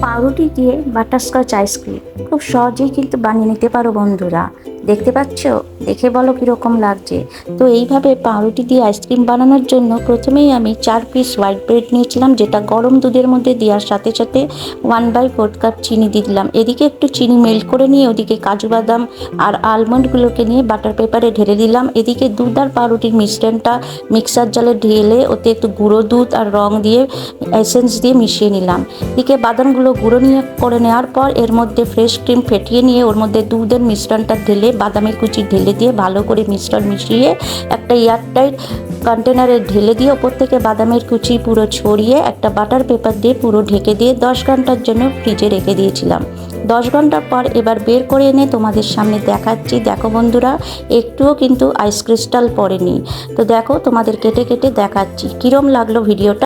পাউরুটি দিয়ে butterscotch ice cream খুব সহজেই কিন্তু বানিয়ে নিতে পারো বন্ধুরা। দেখতে পাচ্ছ, দেখে বলো কীরকম লাগছে। তো এইভাবে পাউরুটি দিয়ে আইসক্রিম বানানোর জন্য প্রথমেই আমি 4 পিস হোয়াইট ব্রেড নিয়েছিলাম, যেটা গরম দুধের মধ্যে দেওয়ার সাথে সাথে 1/4 কাপ চিনি দিয়ে দিলাম। এদিকে একটু চিনি মেল্ট করে নিয়ে ওদিকে কাজু বাদাম আর আলমন্ডগুলোকে নিয়ে বাটার পেপারে ঢেলে দিলাম। এদিকে দুধ আর পাউরুটির মিশ্রণটা মিক্সার জালে ঢেলে ওতে একটু গুঁড়ো দুধ আর রং দিয়ে এসেন্স দিয়ে মিশিয়ে নিলাম। এদিকে বাদামগুলো গুঁড়ো করে নেওয়ার পর এর মধ্যে ফ্রেশ ক্রিম ফেটিয়ে নিয়ে ওর মধ্যে দুধের মিশ্রণটা ঢেলে বাদামের কুচি ঢেলে দিয়ে ভালো করে মিশ্রণ মিশিয়ে একটা এয়ারটাইট কন্টেনারে ঢেলে দিয়ে ওপর থেকে বাদামের কুচি পুরো ছড়িয়ে একটা বাটার পেপার দিয়ে পুরো ঢেকে দিয়ে 10 ঘন্টার জন্য ফ্রিজে রেখে দিয়েছিলাম। 10 ঘন্টা পর এবার বের করে এনে তোমাদের সামনে দেখাচ্ছি। দেখো বন্ধুরা, একটুও কিন্তু আইস ক্রিস্টাল পড়েনি। তো দেখো, তোমাদের কেটে কেটে দেখাচ্ছি কীরম লাগলো ভিডিওটা।